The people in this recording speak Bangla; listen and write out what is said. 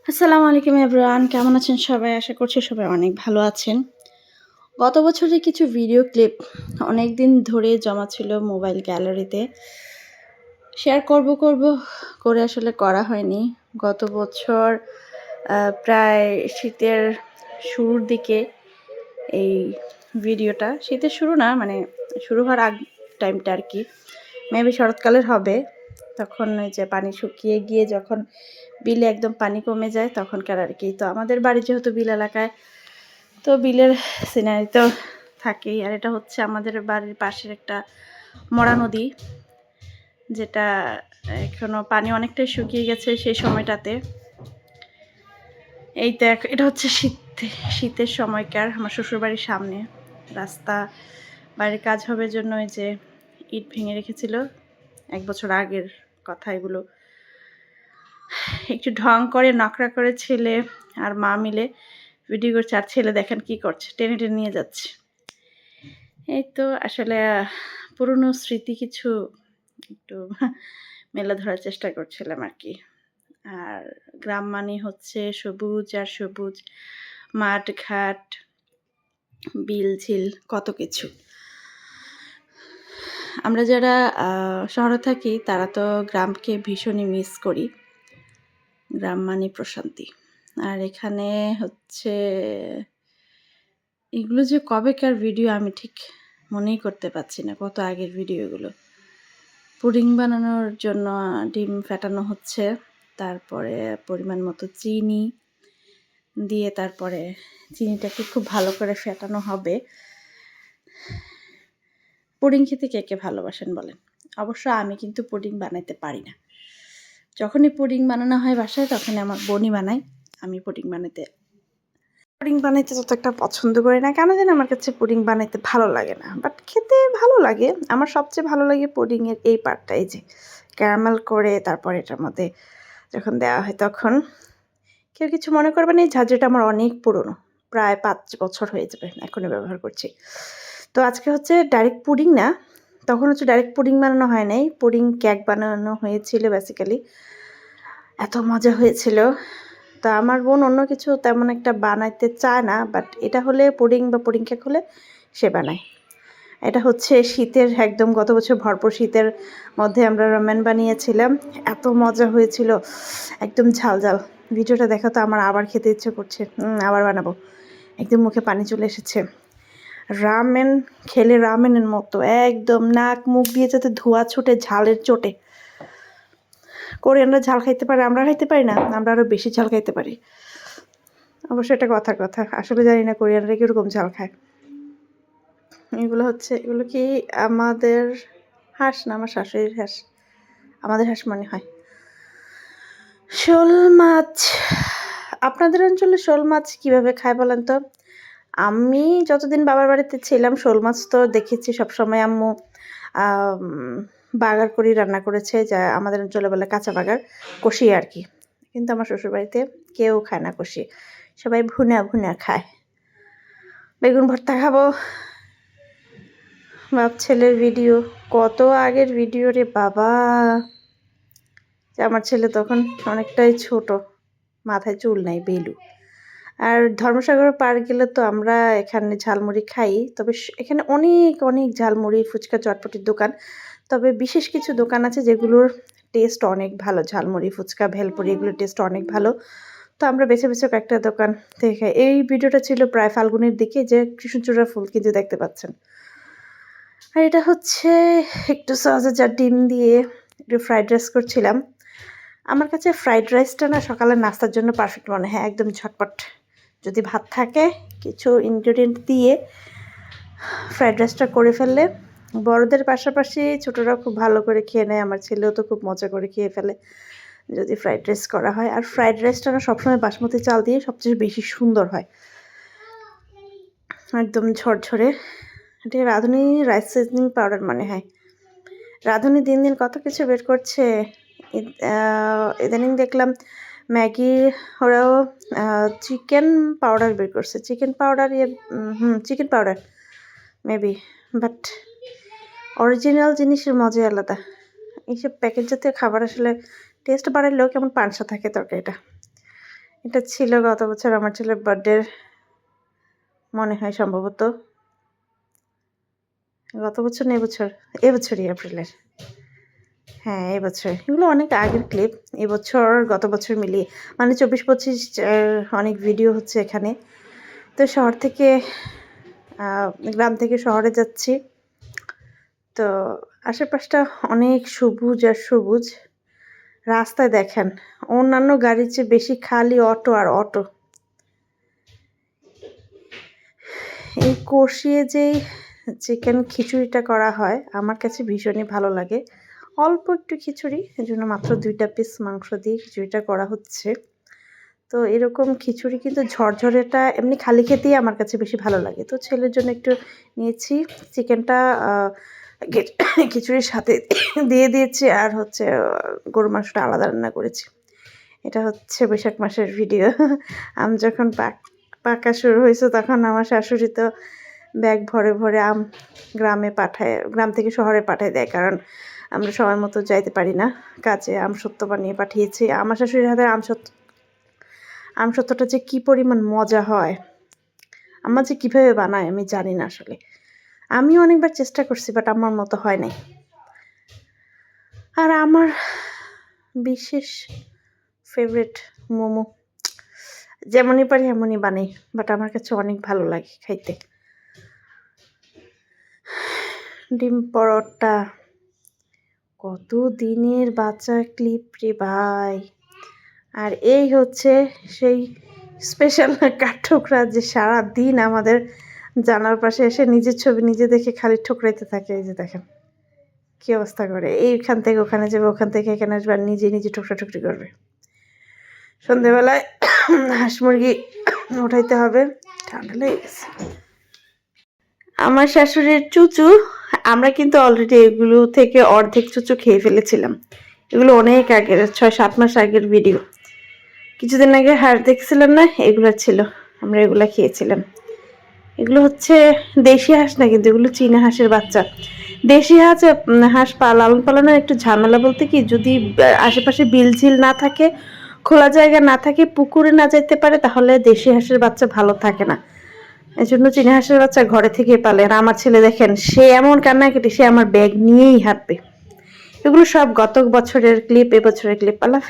আসসালামু আলাইকুম এভরিওয়ান, কেমন আছেন সবাই? আশা করছি সবাই অনেক ভালো আছেন। গত বছরের কিছু ভিডিও ক্লিপ অনেকদিন ধরে জমা ছিল মোবাইল গ্যালারিতে। শেয়ার করব করে আসলে করা হয়নি। গত বছর প্রায় শীতের শুরুর দিকে এই ভিডিওটা, শীতের শুরু না মানে শুরু হওয়ার আগ টাইমটা আরকি। মেবি শরৎকালের হবে। তখন ওই যে পানি শুকিয়ে গিয়ে যখন বিলে একদম পানি কমে যায় তখনকার আরকি। তো আমাদের বাড়ি যেহেতু বিল এলাকায়, তো বিলের সিনারি তো থাকেই। আর এটা হচ্ছে আমাদের বাড়ির পাশের একটা মরা নদী, যেটা এখনো পানি অনেকটাই শুকিয়ে গেছে সেই সময়টাতে। এই তো এটা হচ্ছে শীতের সময়কার আমার শ্বশুরবাড়ির সামনে রাস্তা। বাড়ির কাজ হবে জন্য ওই যে ইট ভেঙে রেখেছিল 1 বছর আগের কথা এগুলো। একটু ঢং করে নকরা করে ছেলে আর মা মিলে ভিডিও করছে, আর ছেলে দেখেন কি করছে, টেনে টেনে নিয়ে যাচ্ছে। এই তো আসলে পুরনো স্মৃতি কিছু একটু মেলে ধরার চেষ্টা করছিলাম আর কি। আর গ্রাম মানে হচ্ছে সবুজ আর সবুজ, মাঠ ঘাট, বিল ঝিল, কত কিছু। আমরা যারা শহরে থাকি তারা তো গ্রামকে ভীষণই মিস করি। গ্রাম মানে প্রশান্তি। আর এখানে হচ্ছে এগুলো যে কবেকার ভিডিও আমি ঠিক মনেই করতে পারছি না, কত আগের ভিডিও এগুলো। পুডিং বানানোর জন্য ডিম ফেটানো হচ্ছে, তারপরে পরিমাণ মতো চিনি দিয়ে তারপরে চিনিটাকে খুব ভালো করে ফেটানো হবে। পুডিং খেতে কে কে ভালোবাসেন বলেন? অবশ্য আমি কিন্তু পুডিং বানাইতে পারি না। যখনই পুডিং বানানো হয় বাসায় তখনই আমার বোনই বানায়। আমি পুডিং বানাইতে তত একটা পছন্দ করি না। কেন জানি আমার কাছে পুডিং বানাইতে ভালো লাগে না। বাট খেতে ভালো লাগে। আমার সবচেয়ে ভালো লাগে পুডিংয়ের এই পার্টটা, এই যে ক্যারামেল করে তারপরে এটার মধ্যে যখন দেওয়া হয় তখন। কেউ কিছু মনে করবে না, এই ঝাঁঝরিটা আমার অনেক পুরনো। প্রায় ৫ বছর হয়ে যাবে এখনও ব্যবহার করছি। তো আজকে হচ্ছে ডাইরেক্ট পুডিং না, তখন হচ্ছে ডাইরেক্ট পুডিং বানানো হয় নাই। পুডিং কেক বানানো হয়েছিল বেসিক্যালি। এত মজা হয়েছিল। তা আমার বোন অন্য কিছু তেমন একটা বানাইতে চায় না, বাট এটা হলে পুডিং বা পুডিং কেক হলে সে বানায়। এটা হচ্ছে শীতের একদম, গত বছর ভরপুর শীতের মধ্যে আমরা রামেন বানিয়েছিলাম। এত মজা হয়েছিল, একদম ঝাল ঝাল। ভিডিওটা দেখা তো আমার আবার খেতে ইচ্ছে করছে, আবার বানাবো। একদম মুখে পানি চলে এসেছে। রামেন খেলে রামেনের মতো একদম নাক মুখ দিয়ে যাতে ধোঁয়া ছুটে ঝালের চোটে। কোরিয়ানরা ঝাল খাইতে পারে, আমরা খাইতে পারি না, আমরা আরও বেশি ঝাল খাইতে পারি। অবশ্য এটা কথার কথা, আসলে জানি না কোরিয়ানরা কীরকম ঝাল খায়। এগুলো কি আমাদের হাঁস না আমার শাশুড়ির হাঁস? আমাদের হাঁস মনে হয়। শোল মাছ, আপনাদের অঞ্চলে শোল মাছ কীভাবে খায় বলেন তো? আমি যতদিন বাবার বাড়িতে ছিলাম শোল মাছ তো দেখেছি সবসময় আম্মু বাগার করে রান্না করেছে, যা আমাদের অঞ্চলে বলে কাঁচা বাগার, কষিয়ে আর কি। কিন্তু আমার শ্বশুরবাড়িতে কেউ খায় না কষিয়ে, সবাই ভুনা ভুনা খায়। বেগুন ভর্তা খাবো। বাপ ছেলের ভিডিও, কত আগের ভিডিও রে বাবা! যে আমার ছেলে তখন অনেকটাই ছোট, মাথায় চুল নাই, বেলু। আর ধর্মসাগর পার গেলে তো আমরা এখানে ঝালমুড়ি খাই, তবে এখানে অনেক অনেক ঝালমুড়ি ফুচকা চটপটির দোকান। তবে বিশেষ কিছু দোকান আছে যেগুলোর টেস্ট অনেক ভালো, ঝালমুড়ি ফুচকা ভেলপুরি এগুলোর টেস্ট অনেক ভালো। তো আমরা বেছে বেছে কয়েকটা দোকান থেকে খাই। এই ভিডিওটা ছিল প্রায় ফাল্গুনের দিকে, যে কৃষ্ণচূড়া ফুল কিন্তু দেখতে পাচ্ছেন। আর এটা হচ্ছে একটু সসেজ আর ডিম দিয়ে একটু ফ্রাইড রাইস করছিলাম। আমার কাছে ফ্রাইড রাইসটা না সকালের নাস্তার জন্য পারফেক্ট মনে হয়, একদম ঝটপট। যদি ভাত থাকে কিছু ইনগ্রেডিয়েন্ট দিয়ে ফ্রাইড রাইসটা করে ফেললে বড়দের পাশাপাশি ছোটরাও খুব ভালো করে খেয়ে নেয়। আমার ছেলেও তো খুব মজা করে খেয়ে ফেলে যদি ফ্রাইড রাইস করা হয়। আর ফ্রাইড রাইসটা না সবসময় বাসমতি চাল দিয়ে সবচেয়ে বেশি সুন্দর হয়, একদম ঝরঝরে। এটা রাঁধুনি রাইস সিজনিং পাউডার মনে হয়। রাঁধুনি দিন দিন কত কিছু বের করছে। ইদানিং দেখলাম ম্যাগি ওরাও চিকেন পাউডার বের করছে, chicken powder chicken powder maybe, but original জিনিসের মজাই আলাদা। এইসব প্যাকেট জাতীয় খাবার আসলে টেস্ট বাড়ালেও কেমন পানসা থাকে তরকারিটা। এটা ছিল গত বছর আমার ছেলের বার্থডে, মনে হয় সম্ভবত গত বছর না এবছরই এপ্রিলের, হ্যাঁ এবছর। এগুলো অনেক আগের ক্লিপ, এবছর গত বছর মিলিয়ে, মানে 24-25 অনেক ভিডিও হচ্ছে এখানে। তো শহর থেকে গ্রাম থেকে শহরে যাচ্ছি, তো আশেপাশটা অনেক সবুজ আর সবুজ। রাস্তায় দেখেন অন্যান্য গাড়ির চেয়ে বেশি খালি অটো আর অটো। এই কষিয়ে যেই চিকেন খিচুড়িটা করা হয় আমার কাছে ভীষণই ভালো লাগে। অল্প একটু খিচুড়ি, এজন্য মাত্র 2টা পিস মাংস দিয়ে খিচুড়িটা করা হচ্ছে। তো এরকম খিচুড়ি কিন্তু ঝরঝরেটা এমনি খালি খেতেই আমার কাছে বেশি ভালো লাগে। তো ছেলের জন্য একটু নিয়েছি, চিকেনটা খিচুড়ির সাথে দিয়ে দিয়েছি, আর হচ্ছে গরুর মাংসটা আলাদা রান্না করেছি। এটা হচ্ছে বৈশাখ মাসের ভিডিও। আমি যখন পাকা শুরু হয়েছে তখন আমার শাশুড়ি তো ব্যাগ ভরে ভরে আম গ্রাম থেকে শহরে পাঠায় দেয়, কারণ আমরা সময় মতো যাইতে পারি না কাজে। আমসত্ত্ব বানিয়ে পাঠিয়েছি। আমার শাশুড়ির হাতে আমসত্ত্বটা যে কী পরিমাণ মজা হয়, আমার যে কীভাবে বানায় আমি জানি না আসলে। আমিও অনেকবার চেষ্টা করছি, বাট আমার মতো হয় নাই। আর আমার বিশেষ ফেভারিট মোমো, যেমনই পারি এমনই বানাই, বাট আমার কাছে অনেক ভালো লাগে খাইতে। ডিম পরোটা, কত দিনের বাচ্চা ক্লিপ রে ভাই। আর এই হচ্ছে সেই স্পেশাল কাঠঠোকরা যে সারা দিন আমাদের জানার পাশে এসে নিজের ছবি নিজে দেখে খালি ঠোকরাইতে থাকে। এই যে দেখেন কী অবস্থা করে, এইখান থেকে ওখানে যাবে, ওখান থেকে এখানে আসবে, আর নিজে নিজে ঠোকরাঠুকরি করবে। সন্ধেবেলায় হাঁস মুরগি উঠাইতে হবে, ঠান্ডা লেগে গেছে। আমার শাশুড়ির চুচু, আমরা কিন্তু অলরেডি এগুলো থেকে অর্ধেক চুচু খেয়ে ফেলেছিলাম। এগুলো অনেক আগের, 6-7 মাস আগের ভিডিও। কিছুদিন আগে হাঁস দেখছিলাম না, এগুলো ছিল, আমরা এগুলো খেয়েছিলাম। এগুলো হচ্ছে দেশি হাঁস না, কিন্তু এগুলো চীনা হাঁসের বাচ্চা। দেশি হাঁস লালন পালনের একটু ঝামেলা বলতে কি, যদি আশেপাশে বিলঝিল না থাকে, খোলা জায়গা না থাকে, পুকুরে না যেতে পারে, তাহলে দেশি হাঁসের বাচ্চা ভালো থাকে না। এই জন্য চীনা হাঁসের বাচ্চা ঘরে থেকে পালে। আর আমার ছেলে দেখেন, সে এমন কান্নাকাটি, সে আমার ব্যাগ নিয়েই হাঁটবে। এগুলো সব গত বছরের ক্লিপ, এবছরের ক্লিপ। আল্লাহ।